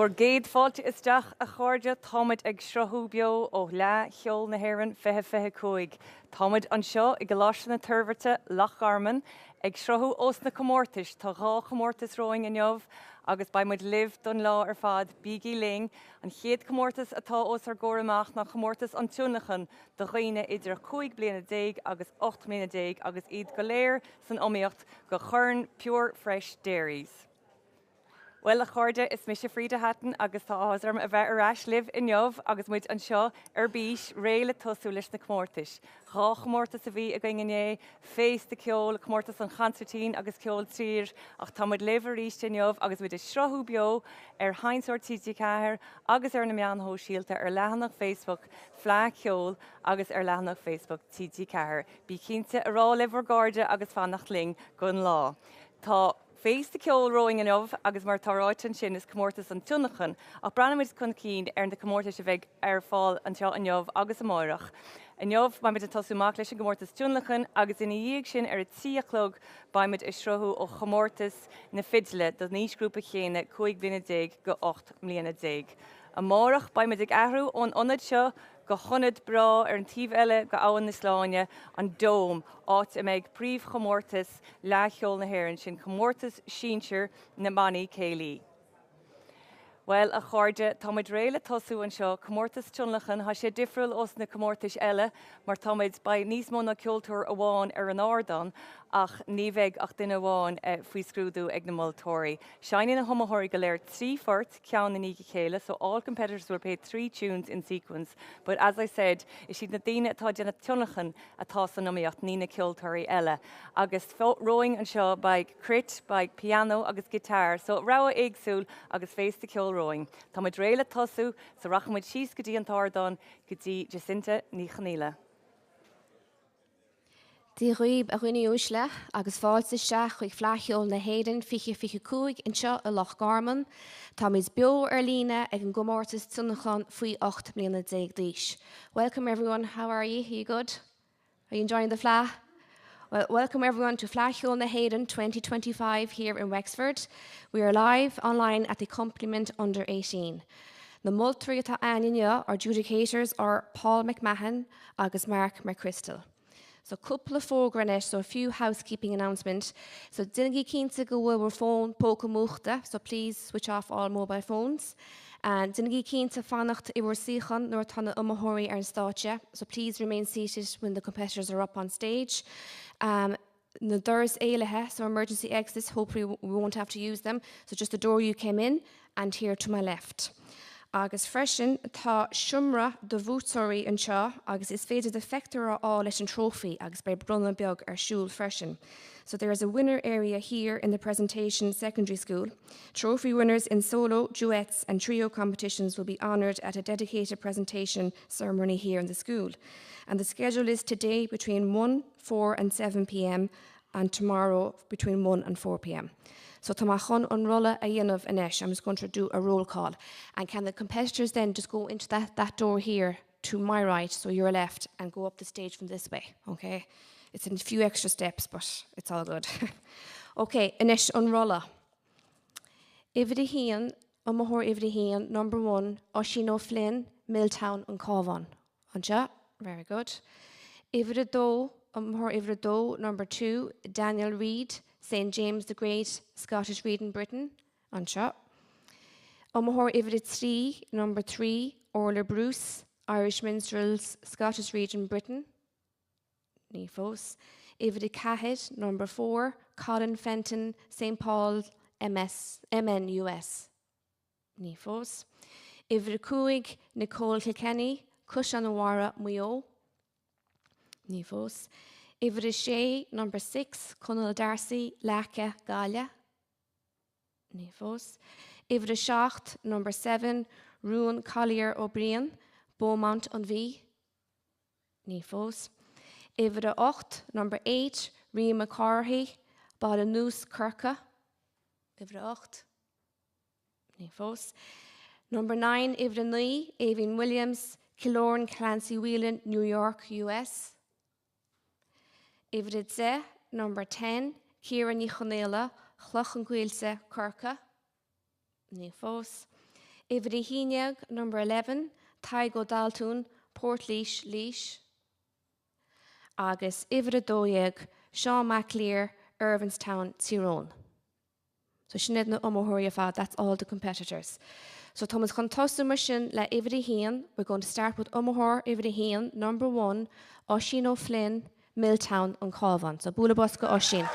Bor géad fáilte isteach a cháirde táid ag srothú beo ó le cheol na hÉireann fiche cúig. Táid an seo i go láiste na tuirmhirte Loch Garman ag srothú os na comórtais tá rá comórtas roing inneomh agus ba muid libh don lá ar fad bígí ling an chéad comórtas atá os ar ggóir amach na comórtas an Tionlacan do dhaoine idir 5 bliana déag agus 8 bliana déag agus iad go léir san omíocht go churn pure fresh dairies. Well a cháirde is mis fríd a hatan agus tá áharm a bheith arás libh inneomh agus muid an seo ar bís réile tosú leis na comórtais. Rá comórtas a bhí a gingné, fééis de ceol, comórtas an chantartín agus ceol trír ach tá muid libh a ríist inneomh agus muid is srothú beo ar hainsoir TG Cahir agus ar na meanthó síalta ar lehanach Facebook Flá Ceol agus ar lehanach Facebook TG Cahir. Bí cínte a rá libh ar gáirde agus fannacht ling gon lá. Tá fééis de ceol roing inmh agus mar táráitin sin is comórtas an Tionlacan ach branimid chun cín ar na comórtais a bheith ar fáil an seo inmh agus amórach. Inmh ba muid a tosúach leis an comórtas Tionlacan agus ina dhéag sin ar a tíochlog ba muid is srothú ó comórtas na fidle do níos grúpa chéine 5 bliana déag go 8 mbliana déag. Amórach ba muid ag ahrú ón ionad seo go chunad bra ar an tíomh eile go áhan na sláine an dóm áit i méid príomh chomórtas le cheol na hÉireann sin chomórtas sínsir na Manaí Céilí. Well a cháirde tá muid réile tosú an seo comórtas Tionlacan há sé difriúil os na comórtais eile mar tá muid ba níos mó na ceoltóir amháin ar an ádan ach ní bheith ach duine amháin faoi scrúdú ag na moltóirí. Seaine na homathirí go léir 3 fort ceann na ní chéile, so all competitors will play 3 tunes in sequence. But as I said, is siad na daine atá déanana Tionlacan atá san nóíocht ní na ceoltóirí eile. Agus roing an seo ba crit, ba piano agus guitar, so rá éagsúil agus fééis de ceol roing. Tá muid réile tosú sa rachamuid síos go dtí an tardan go dtí Jacinta ní chanéile. Dí roiib a rinne úsle agus fáilte seach chuig flacheol na héireann fiche cúig in seo a Loch Garman. Tá mis beo ar líne ag an gomórtas Tionlacan faoi 8 mbliana déag díos. Welcome everyone, how are you? Are you good? Are you enjoying the fla? Well, welcome everyone to Flacheol na hÉireann 2025 here in Wexford. We are live online at the Accompaniment under 18. The multri atá aine our adjudicators are Paul McMahon agus Mark McChrystal. So couple of fógranis, so a few housekeeping announcements. So dingi cínta go bhfuil phone póca muachta, so please switch off all mobile phones. And dingi cínta fannacht I síchan nuair tána umathirí ar an stáitse, so please remain seated when the competitors are up on stage. The doors éilethe, so emergency exits, hopefully we won't have to use them. So just the door you came in and here to my left. Agus freisin tá siumra do bhútóirí an seo agus is féidir de feictear á leis an trophy agus bei brunna beag ar siúl freisin. So there is a winner area here in the presentation secondary school. Trophy winners in solo, duets and trio competitions will be honoured at a dedicated presentation ceremony here in the school. And the schedule is today between 1, 4 and 7 p.m. and tomorrow between 1 and 4 p.m. So tamachon on rolla a dhéanamh inis. I'm just going to do a roll call. And can the competitors then just go into that door here to my right, so your left, and go up the stage from this way, okay? It's in a few extra steps, but it's all good. Okay, inis on rolla. Ivrihian, Omahor Ivrihian, number 1, Oshino Flynn, Milltown and Cavan. Anja, very good. Ivrido, Omahor Ivrido, number 2, Daniel Reid, St. James the Great, Scottish Reading Britain, Anseo. Omahor Ivrid 3, number 3, Orla Bruce, Irish Minstrels, Scottish Region Britain, Nifos. Ivrid Cahid, number 4, Colin Fenton, St. Paul, MN US, Nifos. Ivrid Cuig, Nicole Kilkenny, Cushanawara Muyo, Nifos. Ivrid Shea, number 6, Conal Darcy, Lacca, Galia, Nifos. Ivrid Shacht, number 7, Ruan Collier O'Brien, Beaumont on V, Nifos. Ivrid 8, number 8, Rhea McCarthy, Ballanús Kirka, Ivrid 8, Nifos. Number 9, Ivrid 9, Avon Williams, Killorn Clancy Whelan, New York, US. Ivrid Ze, number 10, Kieran Nichanela, Chlochan Gweilse, Kirka, Nifos. Ifri Híneag, number 11, Taigo Daltún, Port Leash, Leash. Agus Ifri Dóiag, Sean MacLear, Irvinstown, Tyrone. So sinad na Omohoria fa, that's all the competitors. So Thomas Contosu Marshin la Ifri Hían, we're going to start with Omohor Ifri Hían, number 1, Oisín O'Flynn, Milltown, and Calvan. So Bula Bosca Oisín.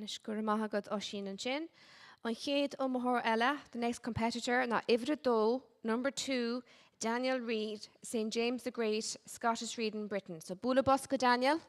Nisgur mahagad Oshin and Chin. On Chéad Omahor Ella, the next competitor, na Ivra Dole, number 2, Daniel Reid, St. James the Great, Scottish Reading, Britain. So Bula Bosca, Daniel.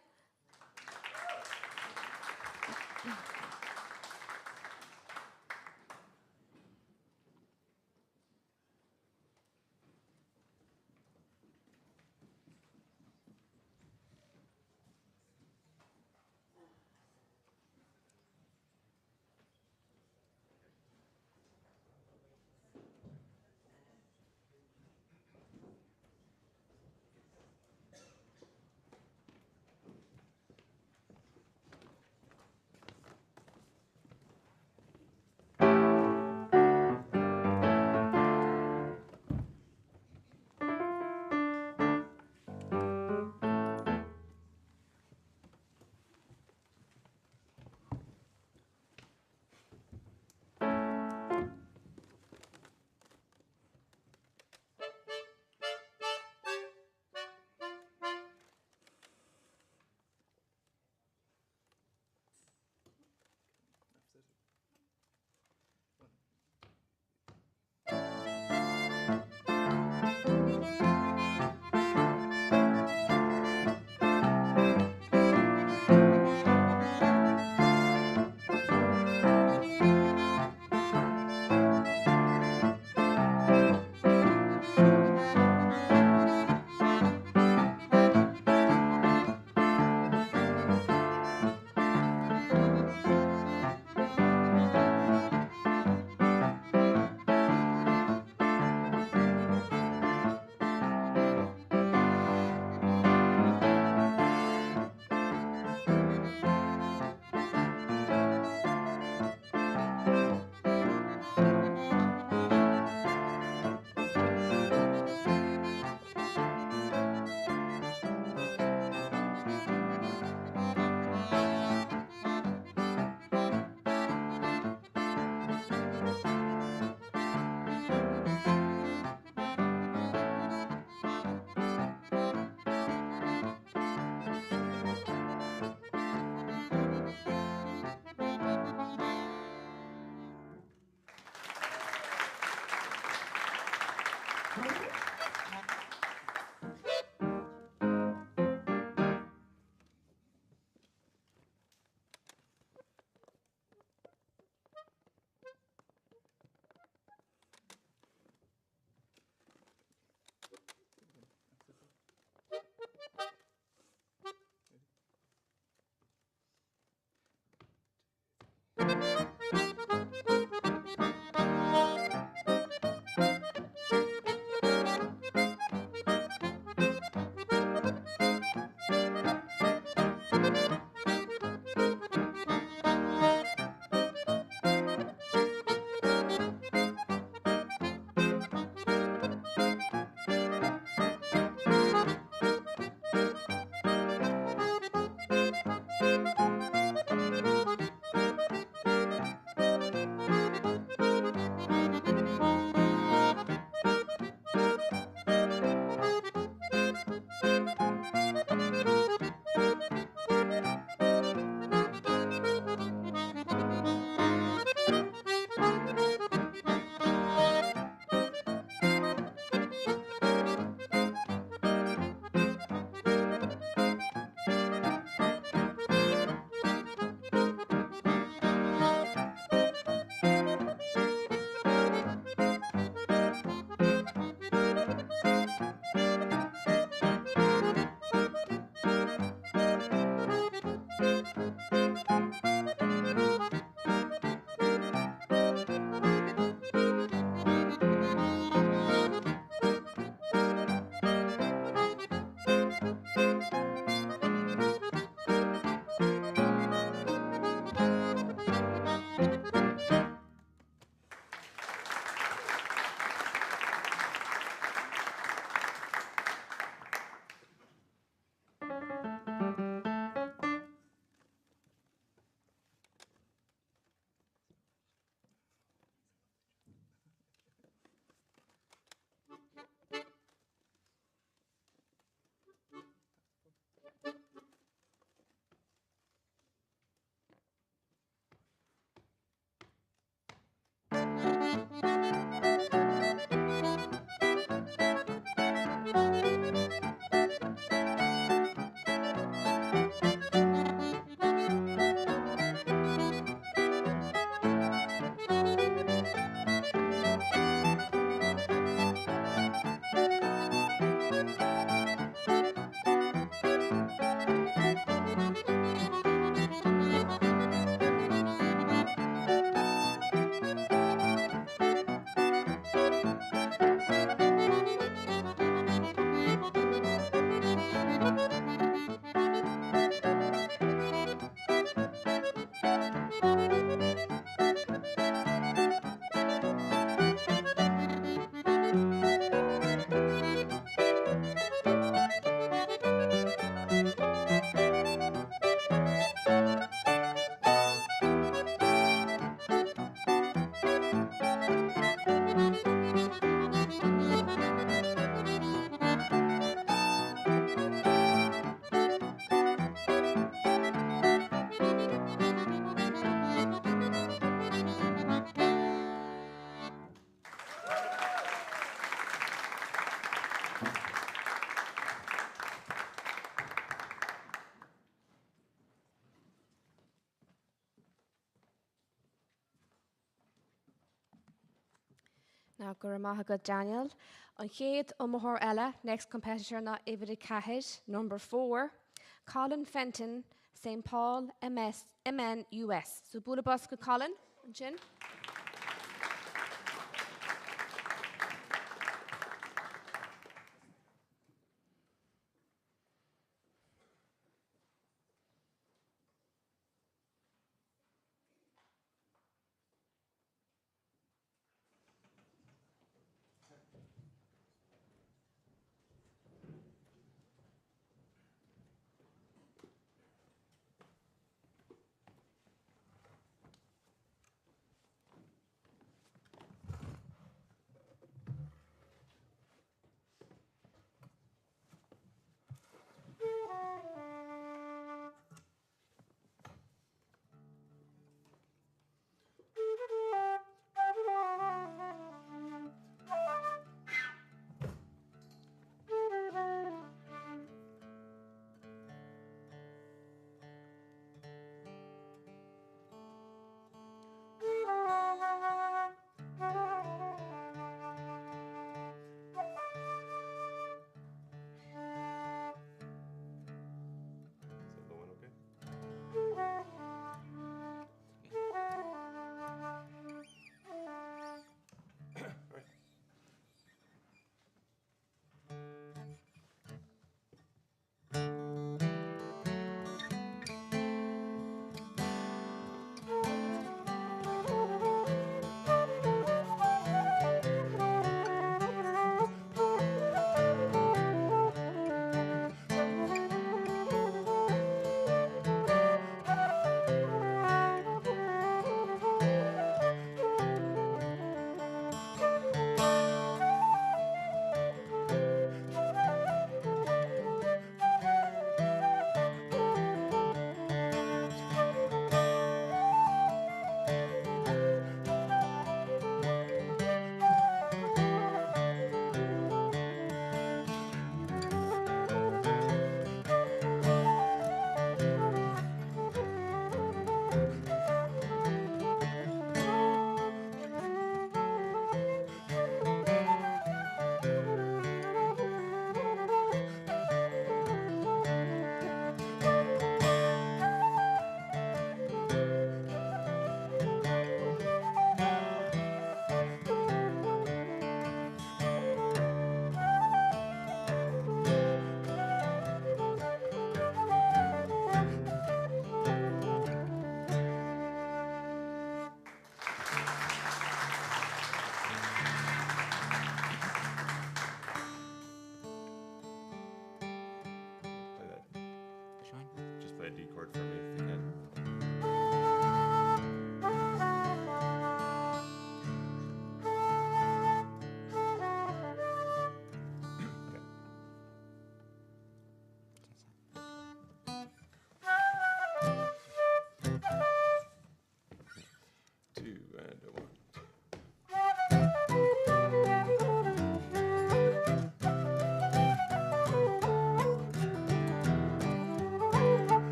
Now gur maithe go Daniel. An chéad ó mthór eile, next competitor na Ivid Cahid, number 4, Colin Fenton, St. Paul, MN, US. So bula bus go Colin, an sin.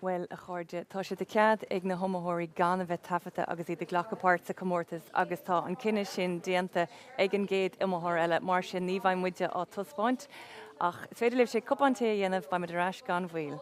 Well a chuirde tá sé de cead ag na homathirí gan a bheith tafata agus iad ghlachapát sa commórtas agus tá an cinenne sin déanta ag an géad imthir eile mar sin ní bhaim muide á tuspáint ach is féidir libh sé cupantí dhéanamh ba meidirráis gan bhfuil.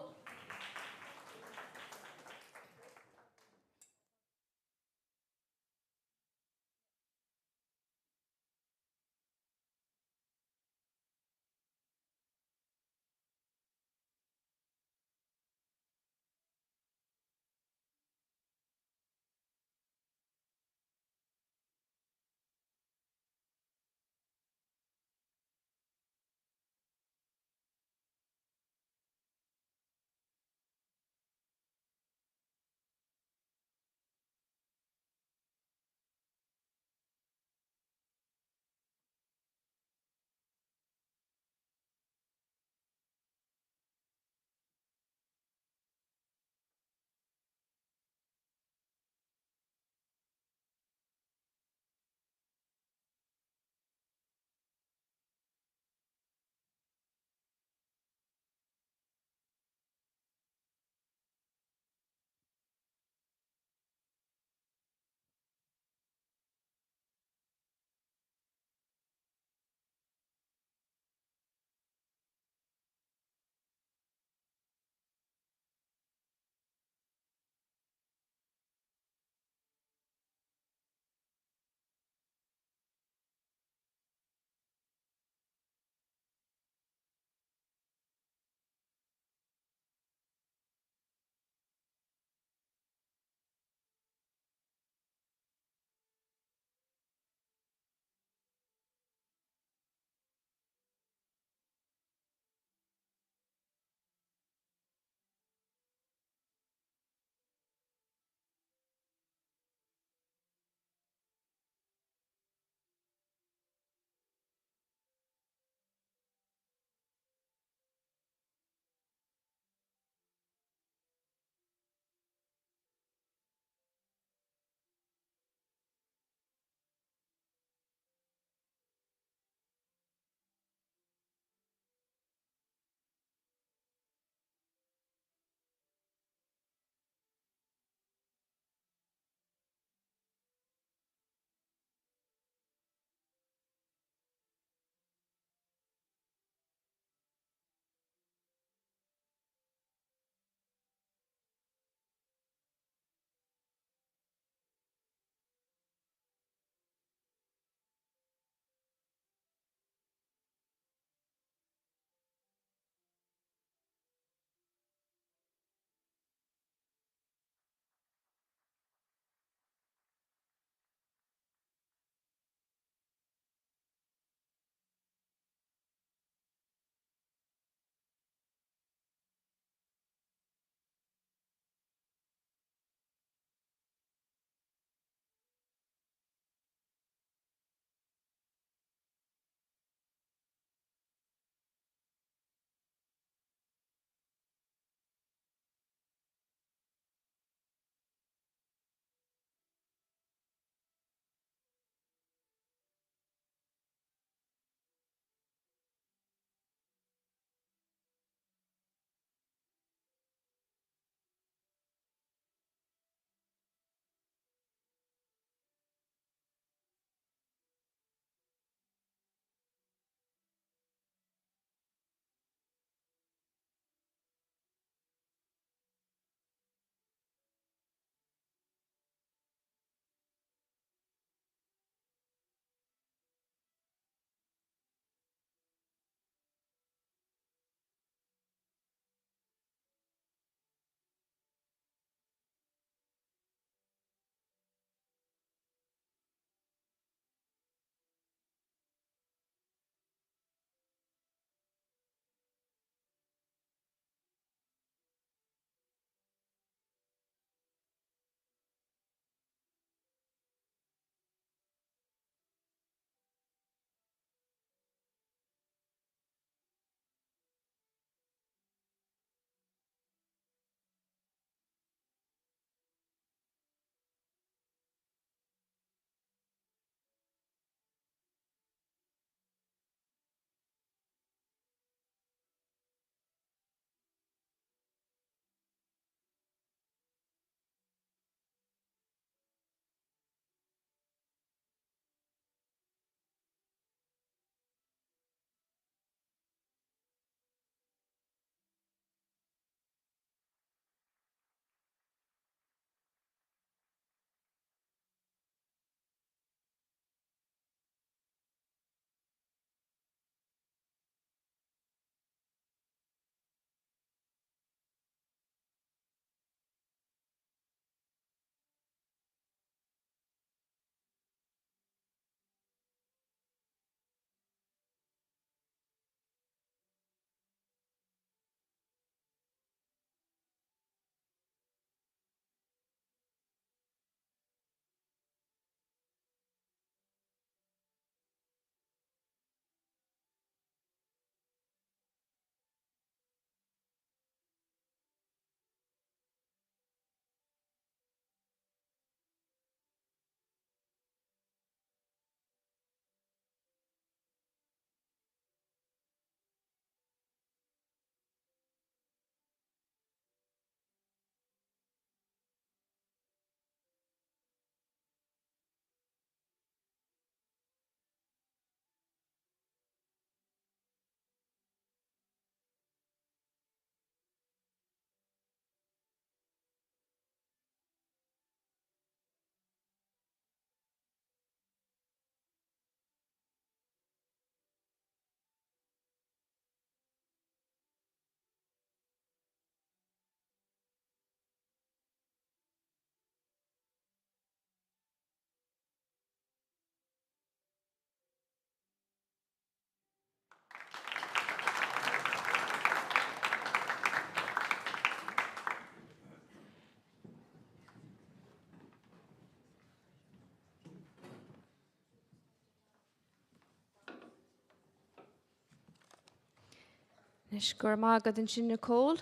Gur mágad an sin Nicole.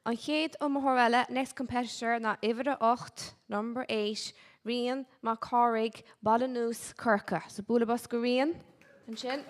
An chéad Mhorella, next competitor na Ivra 8, number 8, Rian má Corrig Balanús Kirka. So bula bus go Rian. An sin.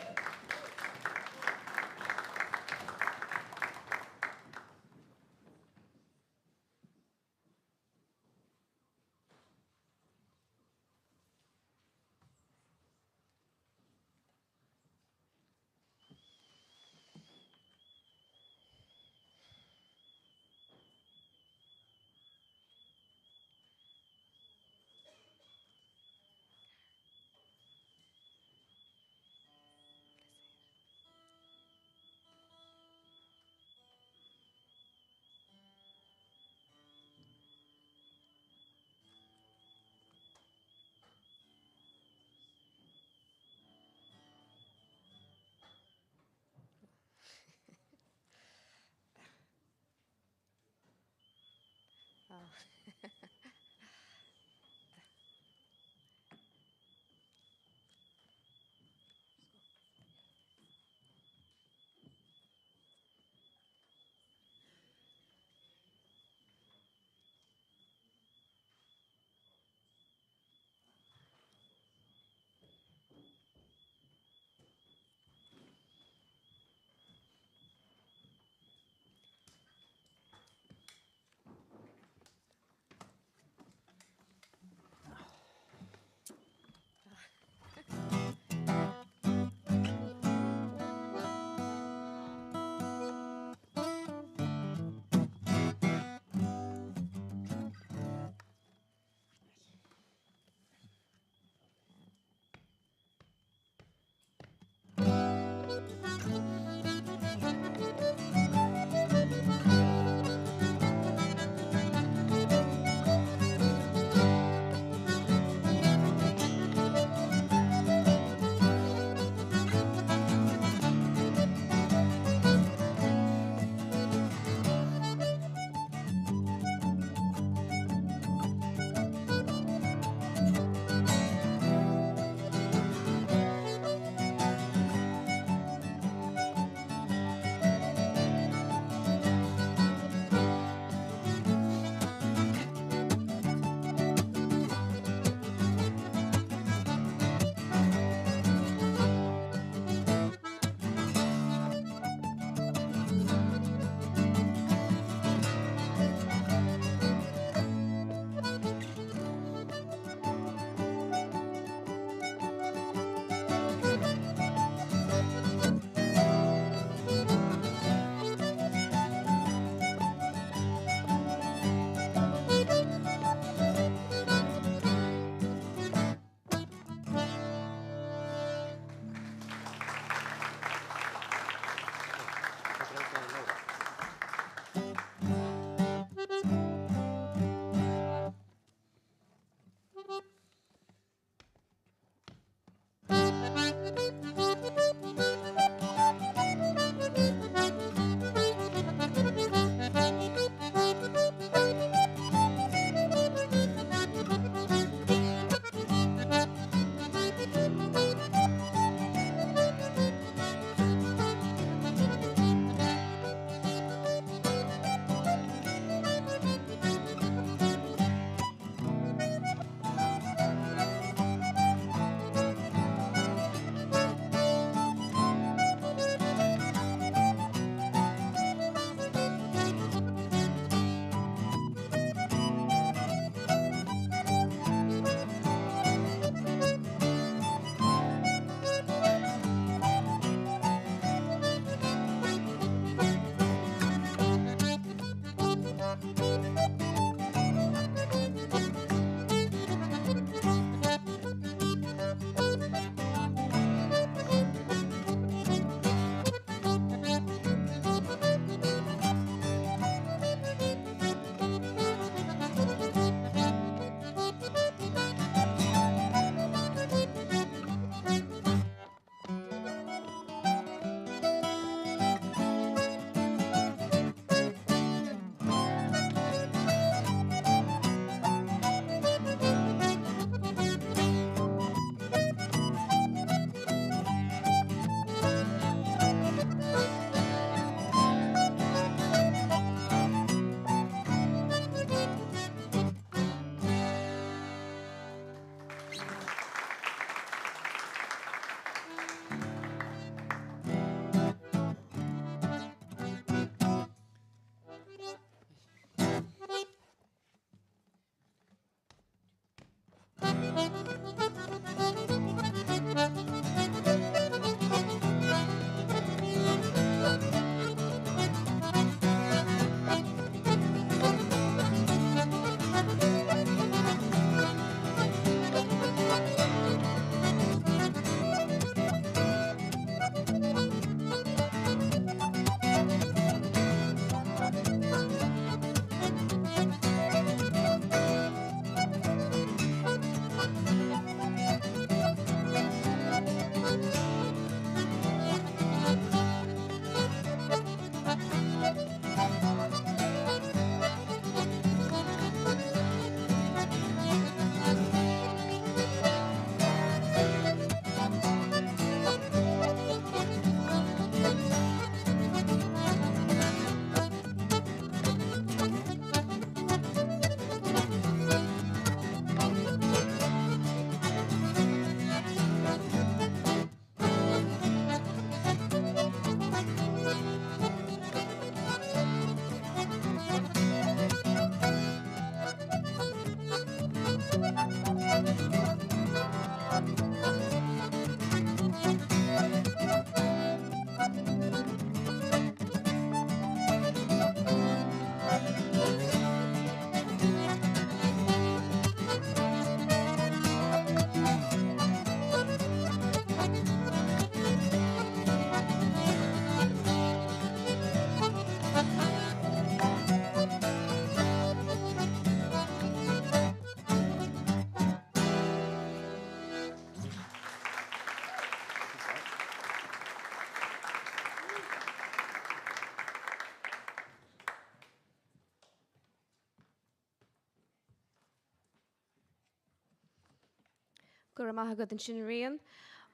gur maithe go an sin rion.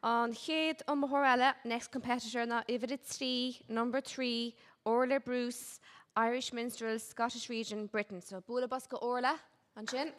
An chéad an mthór next competitor na Ividet 3, number 3, Orla Bruce, Irish Minstrel, Scottish Region, Britain. So bula basca Orla, an sin.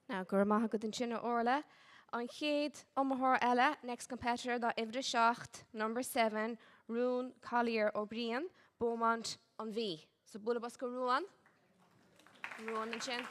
Now, gur maithe go den sinna orla. An chéad amthór eile, next competitor da Ivre Shacht, number 7, Rún Collier O'Brien, Beaumont an bhí. So bula bas go Rúan. Rúan an sin.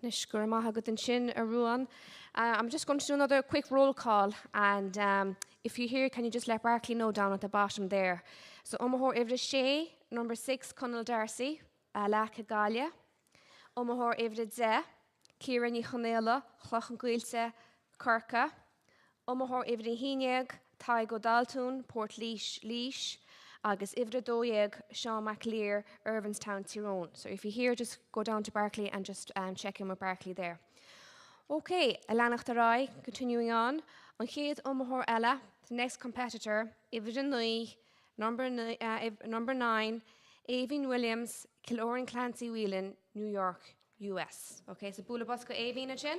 Nishgur Mahagut and Shin Aruan. I'm just going to do another quick roll call, and if you hear, can you just let Barclay know down at the bottom there? So Omahor Ivra Shea, number 6, Conal Darcy, Laka Galia. Omahor Ivra Ze, Kieran Yichanela, Chlachan Guilse, Kirka. Omahor Ivra Hinyeg, Taigo Daltoon, Port Leash, agus Ivra Doyeg, Sean McLear, Irvinstown, Tyrone. So if you're here, just go down to Barclay and just check in with Barclay there. Okay, Elanach Darai, continuing on. On Chéad Omahor Ella, the next competitor, Ivra Nui, number 9, Avine Williams, Killoran Clancy Whelan, New York, US. Okay, so Bula Bosco Avine again.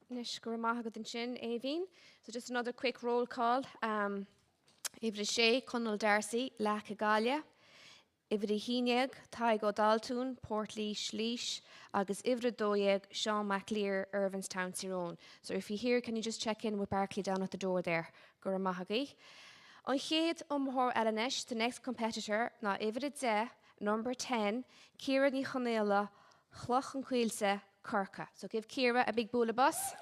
Nish gur maithagad an sin éhín. So just another quick roll call. Ifri sé Conal Darcy, Lac Galia. Ifri Híneag, Taigo Daltún, Portley Schleesh, agus Ifri Doyeg, Sean MacLear, Irvinstown Tyrone. So if you're here, can you just check in with Barclay down at the door there? Gur maithagad. On Chéad Umhor Elenesh, the next competitor, na Ifri Dze, number 10, Ciara ní Chonéla, Chloch an Cuilse, Kirka. So give Ciara a big bowl of bus.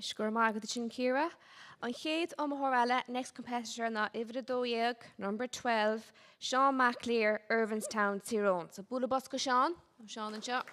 Sgur mágad sin Ciara. An chéad am Horala, next competitor na Ivredóiag, number 12, Sean MacLear, Irvinstown, Tyrone. So bula bosco Sean. Sean and Sean.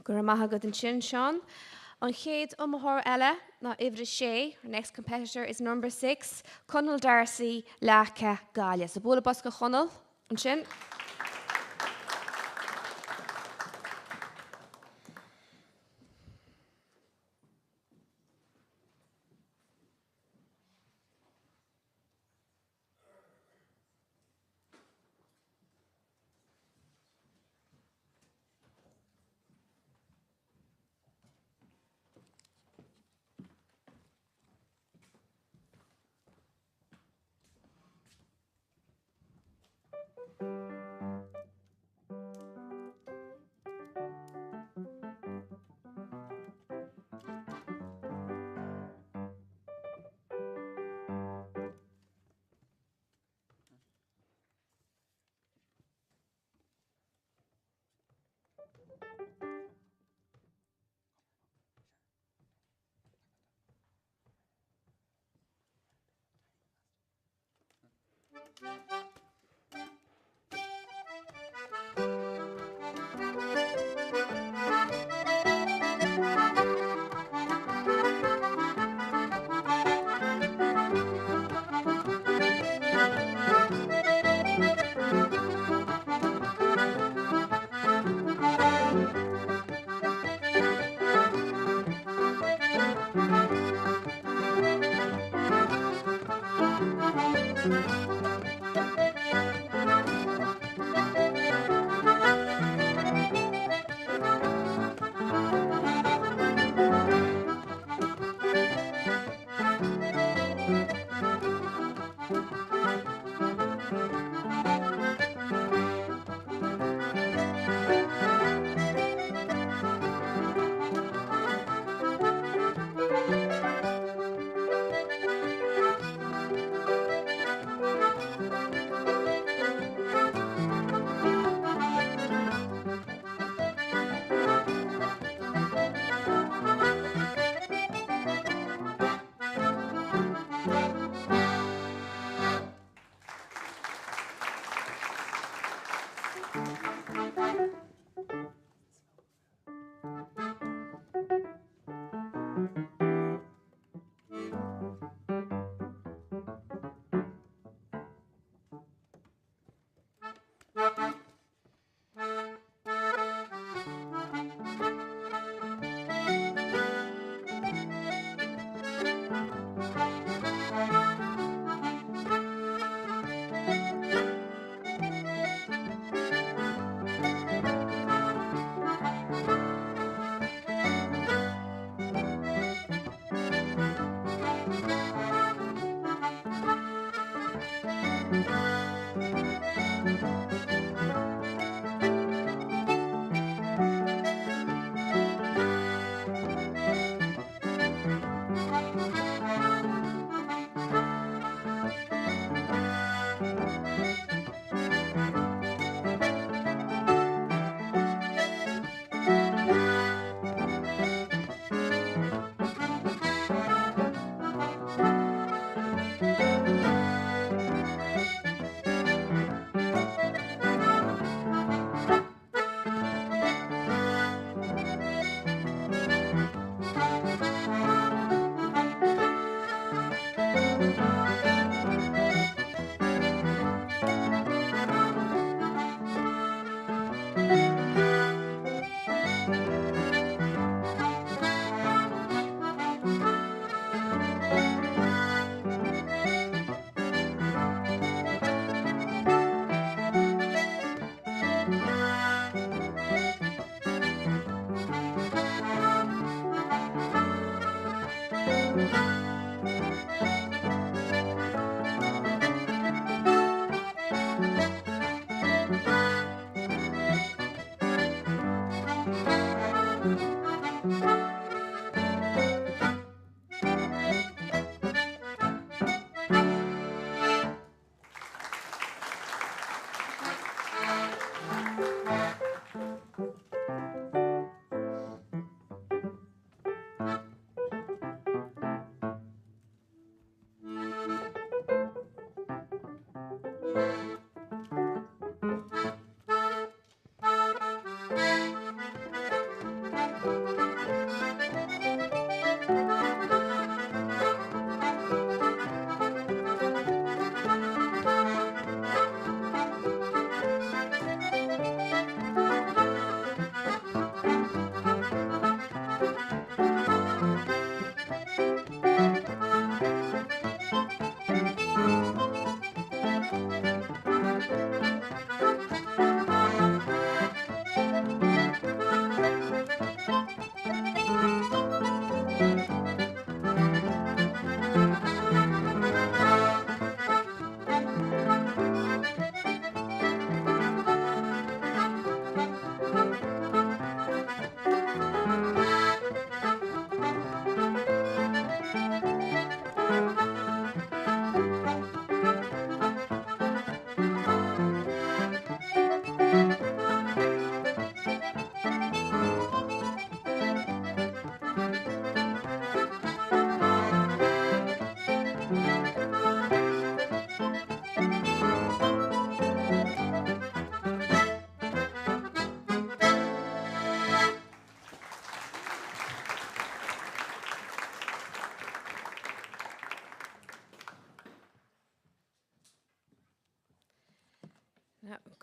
Gur maithe go an sin Sean. An chéad umthór eile ná Ivre sé, our next competitor is number 6, Conal Darcy Lecha Galia. So bóla bos go Conal an sin.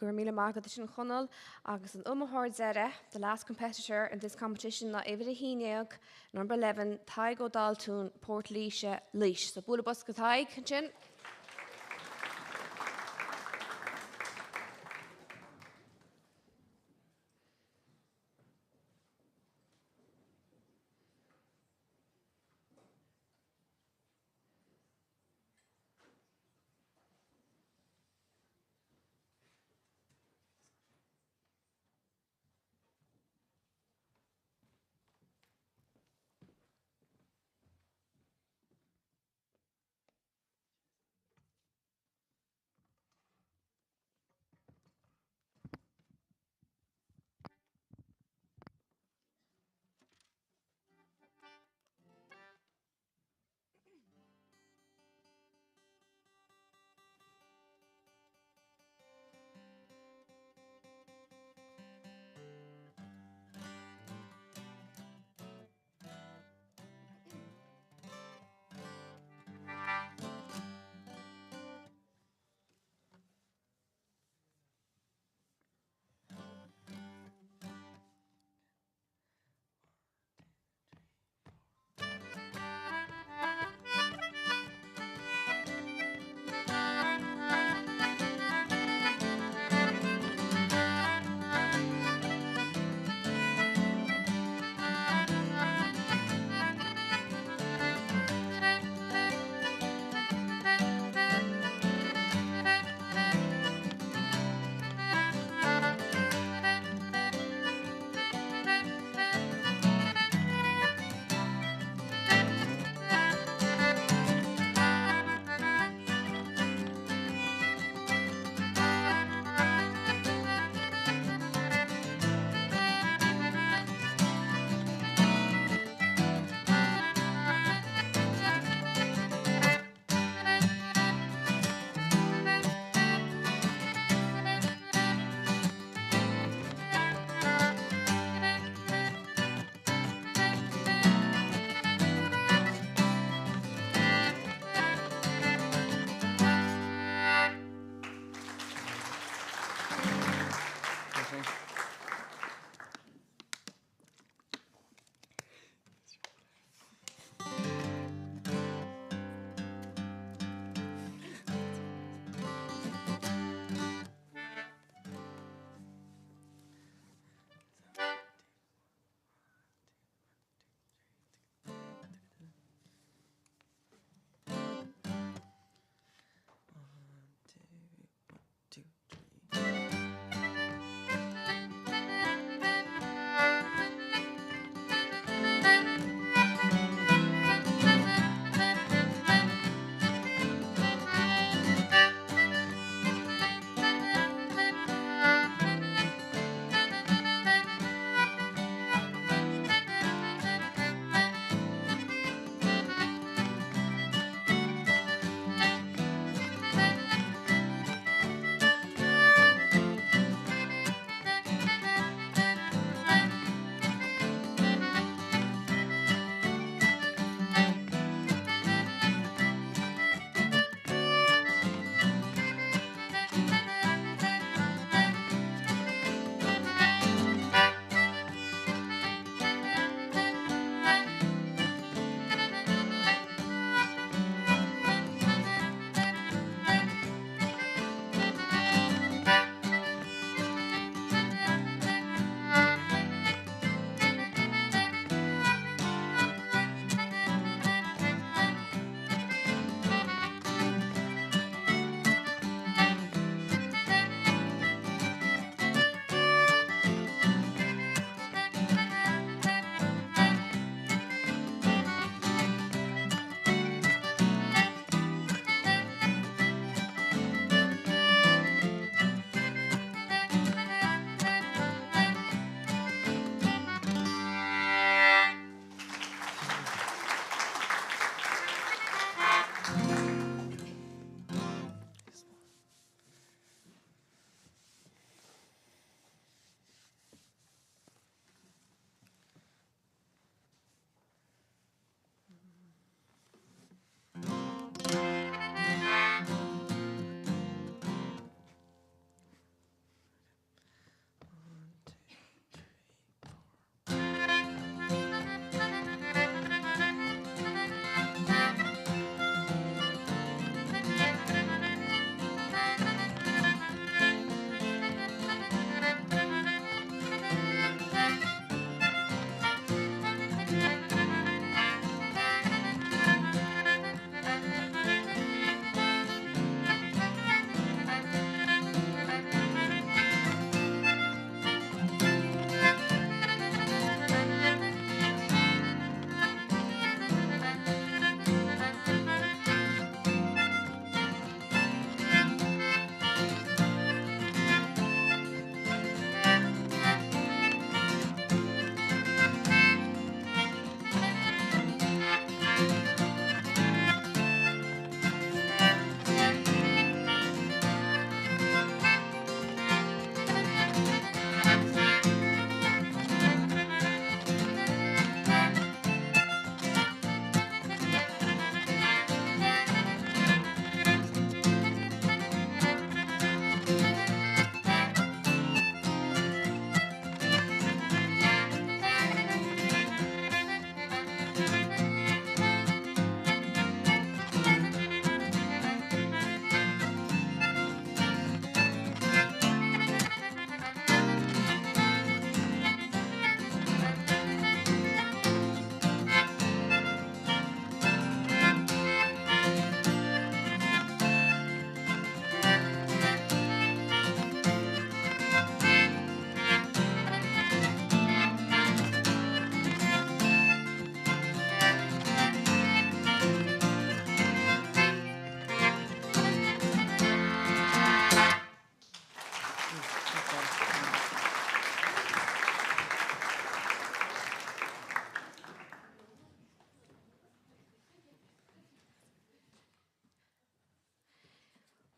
gur míle mágad sin chonal agus an umthir zere, the last competitor in this competition na éidir a híineag, number 11, Taig ó Daltún, Port Líse, Lís. So bula bus go Taig, sin.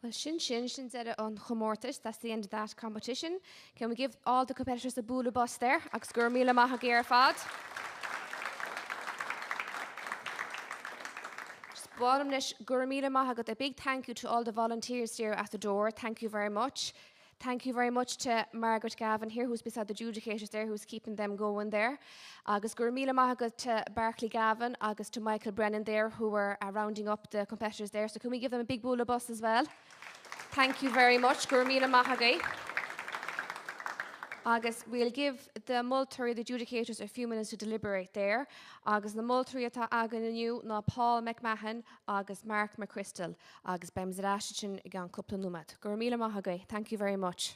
Well, Shin said on Chomortis, that's the end of that competition. Can we give all the competitors a boola bus there? Agus gur míle maith géar fad. Bottom nish gur míle maith got a big thank you to all the volunteers here at the door. Thank you very much. Thank you very much to Margaret Gavin here, who's beside the adjudicators there, who's keeping them going there. Agus gur míle maith got to Barclay Gavin, agus to Michael Brennan there, who were rounding up the competitors there. So can we give them a big boola bus as well? Thank you very much, gur míle maith. Agus we'll give the multuri, the adjudicators, a few minutes to deliberate there. Agus the multuri atá agan aniu ná Paul McMahon agus Mark McChrystal agus beim zrashin gan couple numad. Gur míle maith. Thank you very much.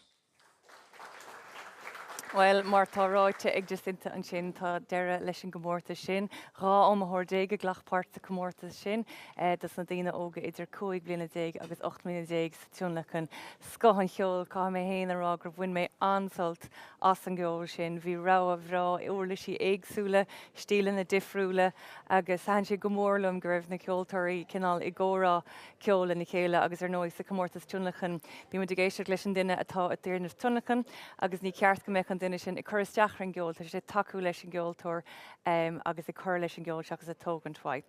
Well, Martha ráite ag just inta an sin tá deire leis an gomórta sin, rá amthór déige glachpáirt sa gomórta sin, das na daoine óga idir 5 bliana déig agus 8 bliana déig sa Tionlacan scohan cheol cá mé héana rá gur bhain mé ansalt as an geol sin, bhí rá a bhrá uirla sí éagsúla, stíle na difriúla agus han sé gomórlam gur raibh na ceoltarí cinál i ggórá ceola na chéile agus nóis sa gomórta Tionlacan. Bhí mu géisteach leis an duine atá a dtír na Tionlacan agus ní ceart go mbeadh an duine sin i chuirteach an geol, tá sé taú leis an geoltóir agus i chur leis an geol seachas a tógan twaid.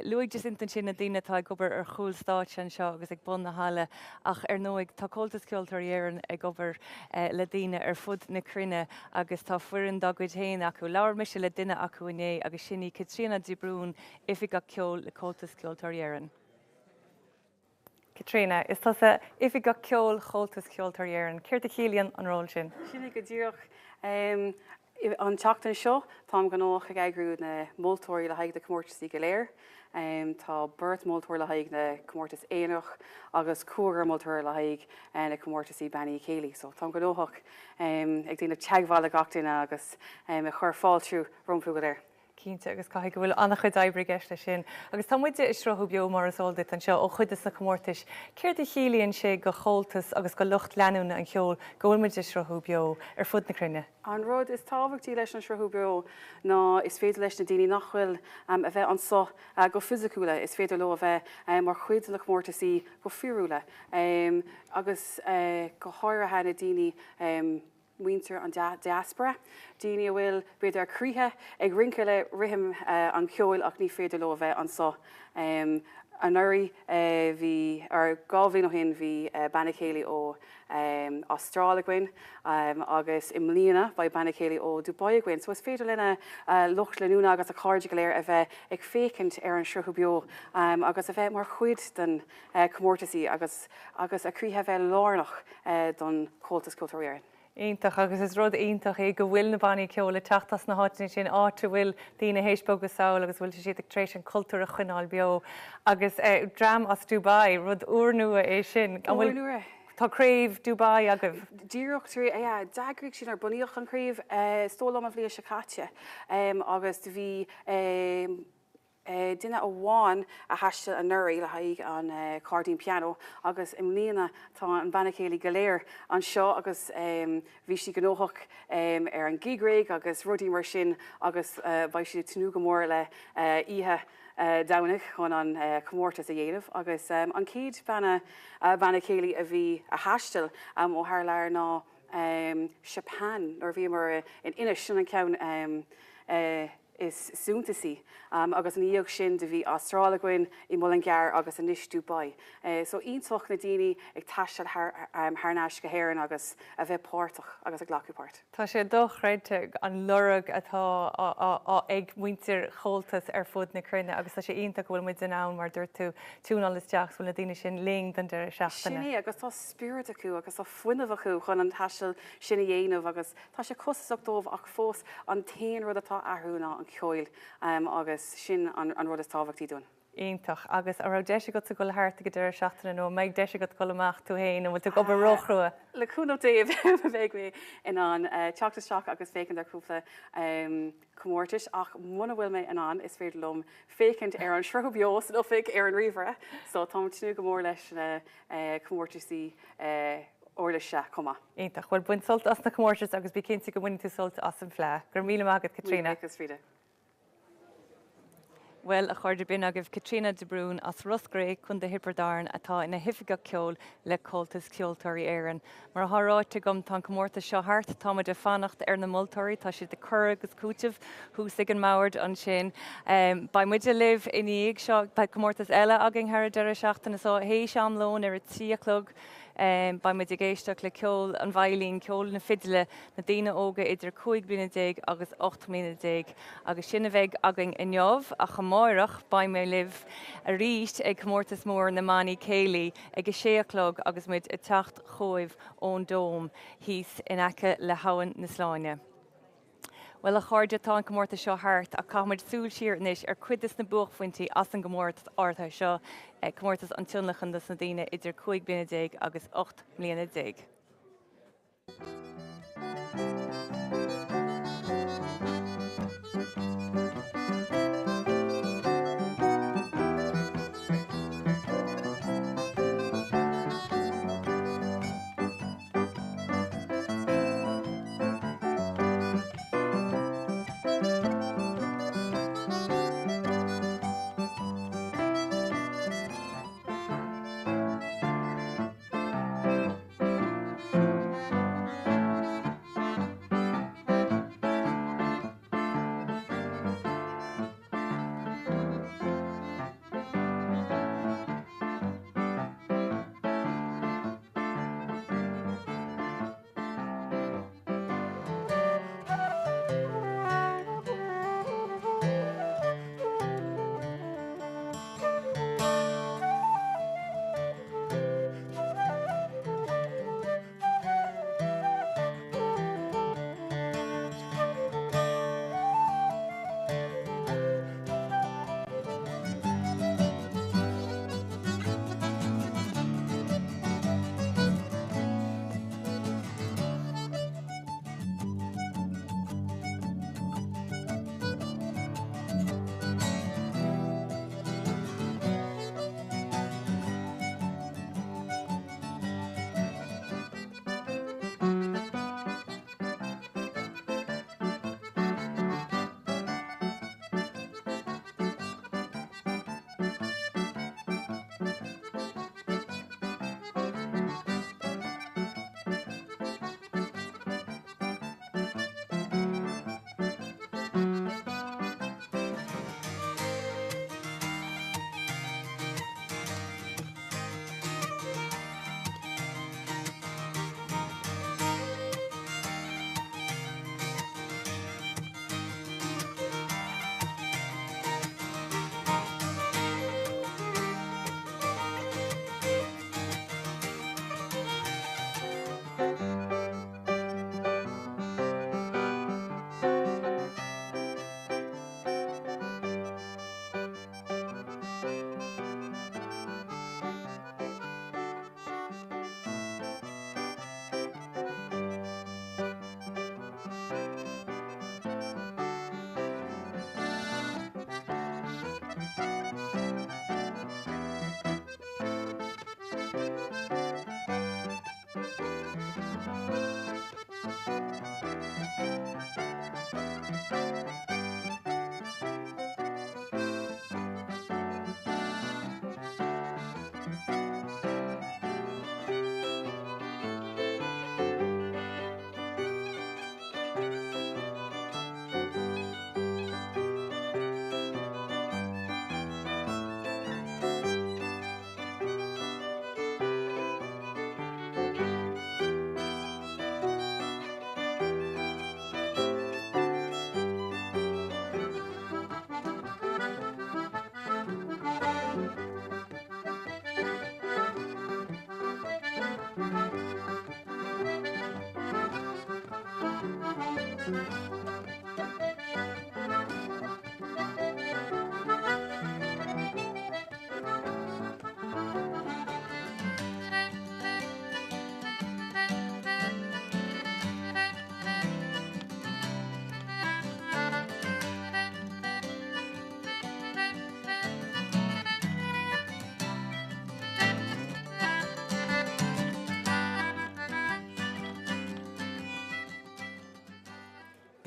Luigh just intan sin na daoine tá gobar ar chúil stáit an seo agus ag bun na hála ach nóig tá coltas ceoltóir éireann ag gobar le daoine ar fud na crinne agus tá fuireann dagcuid héin acu leabhar mise le duine acu inné agus sinní Catriona Dibrún ifig a ceol le coltas ceoltóir éireann. Catriona, is tá sa ifig a ceol coltas ceoltóir éireann, céir a chéalaíonn an ról sin? Sinna go dtíoch an teachtain seo, tá gnách ag agrú na moltóirí le haig de comórtas go léir. Tá burt moltóir le haig na comórtas éanach agus cuagar moltóir le haig na comórtas í Benny Céilí. So tá gnách ag dtíanamh teagháil gachtainna agus a chur fáiltriú romfú go léir. Cínte agus caiigh go bhfuil annach chud ebre gceiste sin. Agus tá muide is trothú beo mar asoldat an seo ó chuidas na comórtais. Céir de chéalaíonn sé go choltas agus go lucht leanúna an cheol go bhfuil muid is trothú beo ar fud na crinne. An rud is tábhachtí leis an trothú beo ná is féidir leis na daoine nachhfuil a bheith an so go fisiciúla, is féidir le a bheith mar chuid na comórtasaí go fiúla. Agus go háirithe na daoine winter an diaspora. Daoine bhfuil beidir críthe ag rince le rithim an ceol ach ní féidir le bheith an so. An uirí bhí ar gábhí ó hin bhí Benny Céilí ó Austrrála gin agus im líana ba Benny Céilí ó Dubai gin. So is féidir lena lucht leúna agus a cáirde go léir a bheith ag fécint ar an srutha beo agus a bheith mar chuid den comórtasaí agus a críthe bheith lárnach don coltas ceoltóir éireann. Ítach agus is rud ítach é go bhfuil na bannaí ceola teachtas na háitina sin áte bhfuil daoine héisbog go saoil agus bhfuil siad ag trééis an cultúr a chuineáil beo agus drám as Dubai rud uair nua é sin. Táréomh Dubai agah. Díreachtarí dagraigh sin ar buíoch an críomh stólam a bhí a sicáte agus bhí duine bháin a heiste an nuirí le haig an cardín piano agus im líana tá an Benny Céilí go léir an seo agus bhí si gnóthach ar an gigraig agus rudí mar sin agus bhaid si tú go mór le ihe damhaigh chun an comórtas a dhéanamh agus an céad Benny Céilí a bhí a heistil ó thar leir ná Japan ar bhí mar in inis sin an ceann is súntasaí agus an íoch sin de bhí Austrrála gin I mul gear agus an níos Dubai. So iontoch na daoine ag taiiste thnáis go héann agus a bheith páirteach agus a ghlacúpáirt. Tá sé dochreidte an lurug atá ag muintir choltas ar fud na crinne agus tá sé ionach bhfuil muid den ann mar dúir tú túnal isteach bhfuil na daoine sin ling den de seachtainna. Sinné agus tá spirit acu agus tá fuinmh acu chun an taiisiil sinna dhéanamh agus tá sé cosach dómh ach fós an tain rud atá athúna an ceoil agus sin an rud is tábhachtaí dún. Ítach agus a ra deise go go leharta go deireadh seachtainna nó méid deise go golamach tú héin bhfuil tú go roichrua. Leúna daobh bheith mé in an teachtasteach agus fécinn ar cúpla comórtais ach muna bhfuil mé an is féidir lom fécint ar an srutha beo san ofiig ar an riomhre, so tá tú go mór leis na comórtasaí orla se comma. Ítach bhfuil buin solta as na comórtas agus bí cinnta go bhain tú solta as an phlé. Gur míle mágad Catriona. Well a chuirde bin agah Katrina de Brún as Rusgré chun de hipperdarn atá ina hifiga ceol le coltas ceoltóirí éireann. Mar tháráite gom tá comórta seo hart táma de fannacht ar na multóirí tá si de cur agus cútih hús ag an mabhart an sin. Ba muide liv iníag seo ba comórtas eile agin thar deire seachtain is á hééis am lón ar a tíaclog. Ba muid géisteach le ceol an bhailín ceol na fidile na daine óga idir 5 bliana déag agus 8 bliana déag agus sinna bheith agin inneomh a chamáireach ba mé liv a ríist ag comórtas mór na maní céalaí ag a séaclog agus muid i techt chomh ón dóm híos in aice le hahan na sláine. Well a chuirde tá an gomórta seo hart a camuid súil siar inis ar cuidas na buachfuintí as an gomórtas ortha seo gomórtas an Tionlacan das na daine idir 5 bliana déag agus 8 bliana déag.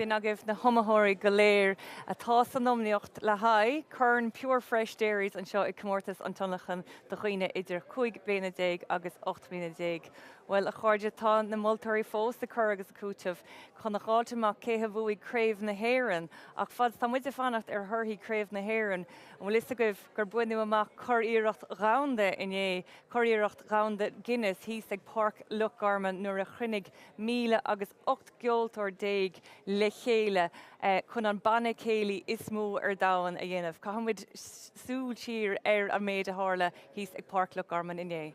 bin agah na homathóirí go léir atá san nomneocht le haid chun pure fresh dairies an seo I comórtas an Tionlacan do chuoine idir 5 bliana déag agus 8 bliana déag. Well a chuirde tá na multarí fós de chur agus cúteamh chun nacháilte amach céthe bhuaigh craobh na héireann ach fad tá muide fannacht ar thurthaí craobh na héireann an bhfuil is agah gur buinú amach chur iirecht ránda inné chur iirecht ránda Guinness hís ag Park Lochgarman nuair a chuinnig 1,008 geoltóir déag le chéile chun an banna céalaí is mó ar dahan a dhéanamh. Cahamid súil tír ar a méid a hála hís ag Park Lochgarman inné.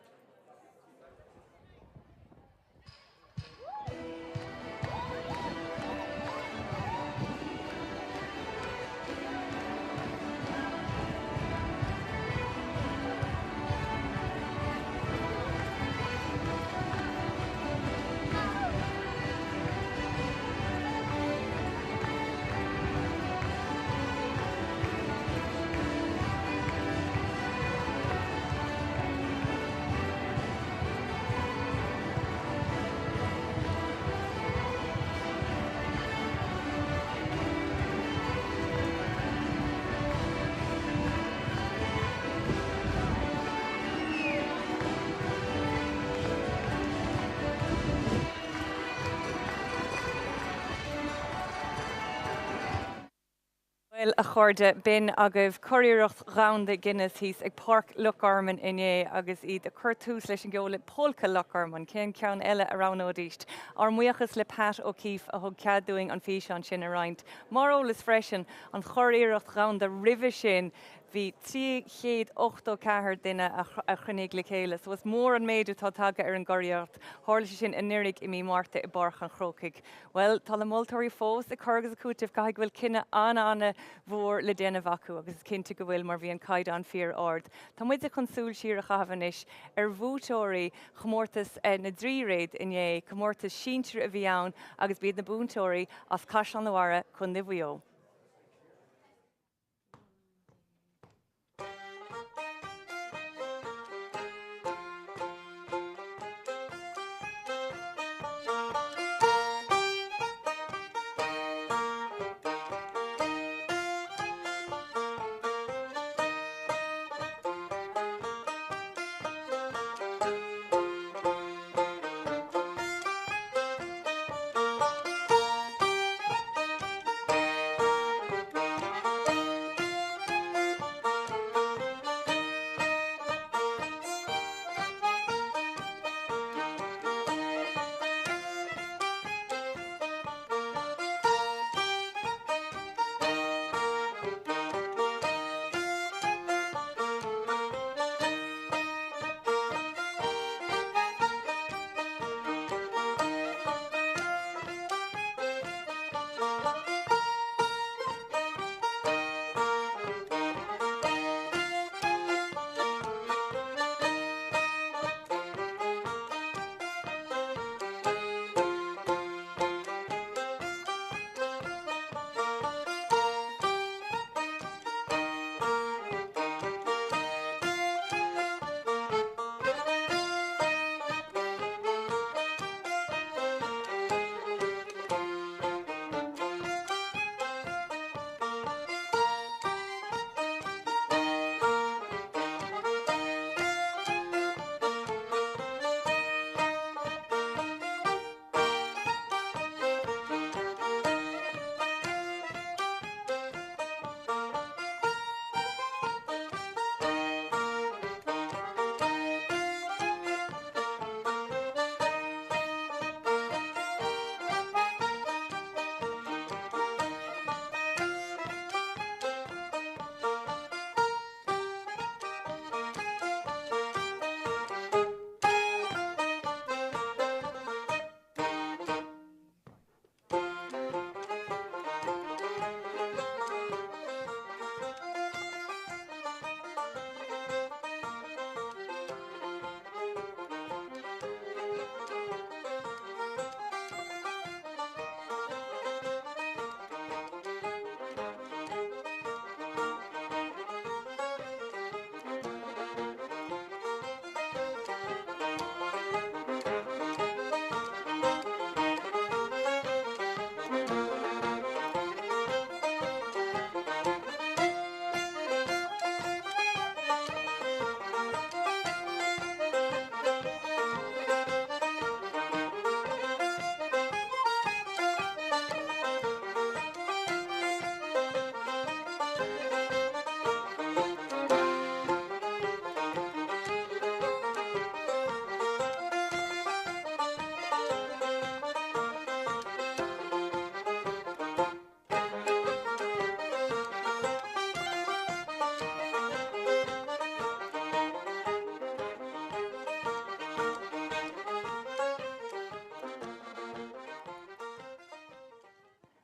Well a chuirde bin agah choiríocht ránda Guinness hís ag Park Lochgarman inné agus iad a chuirtús leis an gceola Polca Lochgarman cén ceann eile a ránódíist ar muochas le Pat O'Keefe a thug ceadúing an fís an sin a roinnt. Mar ólas freisin an choiríocht ránda ribhe sin hí 384 duine a chunig le chéile. So was mór an méidir tá tagtha ar an goiríocht hála sin in nurig I mí Marta I barch an chrócaig. Well tá le moltóirí fós a chugus a cúteamh caithg bhfuil cinenne anna mhór le déanamh acu agus cinnte go bhfuil mar bhí an caiid an fíor ard. Tá muid a chun siar a chahanis ar bhútóirí chomórtas na dríréid inné chomórtas síntir a bhí ann agus bíad na búntóirí as cais an nóhara chun na bhuió.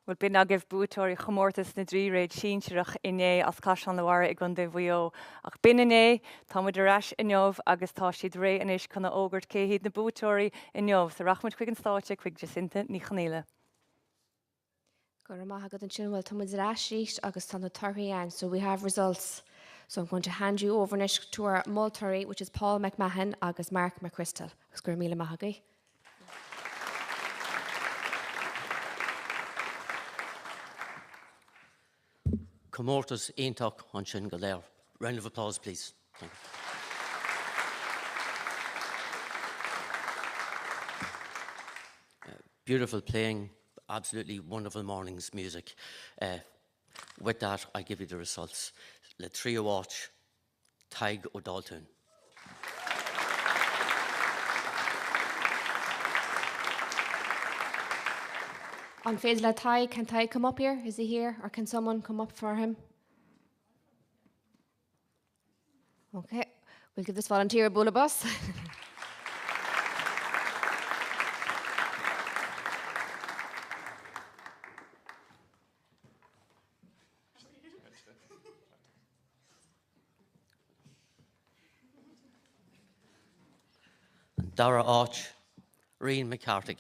Well, bin a gibh bútóirí chomórtas na drí réid síseach iné as caian lehhar ag an bhío. Ach bin iné, tá muid aráis inneomh agus tá siad ré inis chuna ógurt céhíad na bútóirí inneomh, sa rachmuid chuig an státe chuig Jacinta ní chanéile. Gur maith agad an sin bhfuil tá muid ráisíist agus tá na tarthaíán, so we have results. So I'm going to hand you over to our Multari, which is Paul McMahon agus Mark McChrystal. Agus gur míle maith agaí. Comórtas Aontóch an sin go léir. Round of applause, please. Thank you. Beautiful playing, absolutely wonderful morning's music. With that, I give you the results. Le Trio Watch, Taig O'Daltoon. On phase le Taig, can Taig come up here? Is he here? Or can someone come up for him? Okay, we'll give this volunteer a bull of bus. Dara Arch, Rian McCarthy.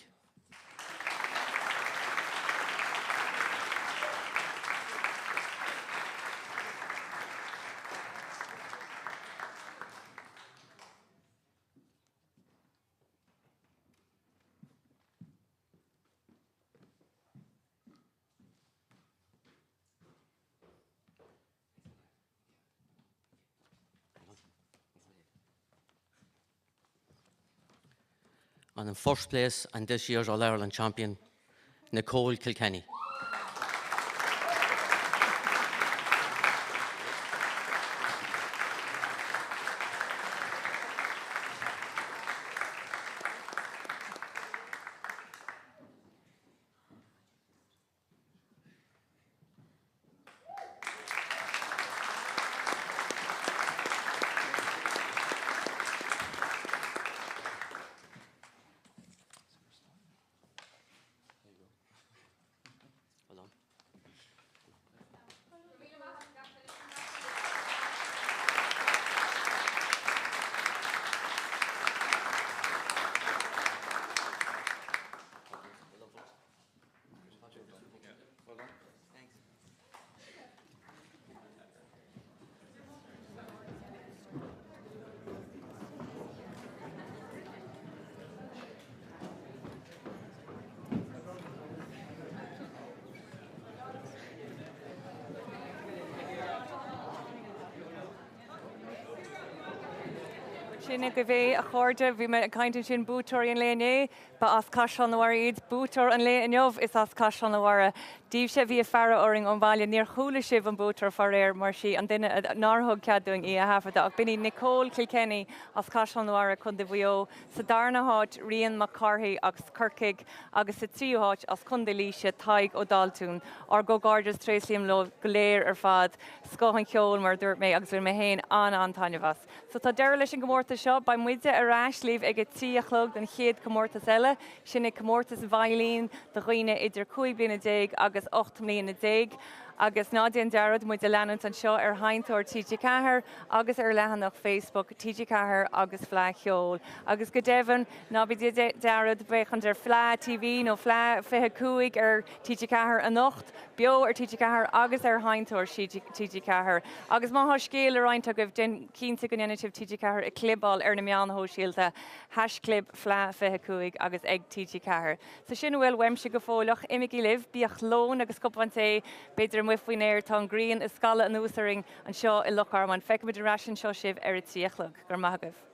And in first place, and this year's All-Ireland champion, Nicole Kilkenny. Sinna go bhéh a chuirde, bhí me caiinte sin bútóir an léné, ba as caian na war iad bútóir an lé inneomh is as caian na wara. Díobh sé bhí a fearra oring an bhaile níor chúla sibh an bútóir far réir mar sí an duine nárthg ceadúing í a hafada. Ach bíní Nicole Kilkenny as caian na wara chun de bhío sa darna háit Rian McCarthy agus Kirkig agus sa tríúháit as chun de líise Taig O'Daltoon ar go gardas tréisliam lo goléir ar fad scohan ceol mar dúirt mé agus bhfuil mé héin an tainehas. So tá deir leis an gomórta seo ba muide a ráislíomh ag tí a chlog den chéad comórtas eile, sinna comórtas bhailín de roioine idir 5 bliana déag agus 8 bliana déag. Agus nádíon dearad muid a leanant an seo ar haintóir TG Cahir agus ar lehanach Facebook TG Cahir agus Fleadh Cheol. Agus go devan ná bí dearad bechan ar Fleadh TV nó Fleadh 25 ar TG Cahir a nocht, bio ar TG Cahir agus ar haintóir TG Cahir. Agus má scéal ar aint a goibh den cínta go initiative TG Cahir a clibáil ar na meánthó síalta #clib Fleadh 25 agus ag TG Cahir. So sin bhfuil weimse go fólach imigí libh bíach lón agus cuphainte beidir mufuoin éir tá Grian is scala an úsaring an seo I Loch Armán. Feic muid an rasin seo sibh ar a tíochlog gur maithagah.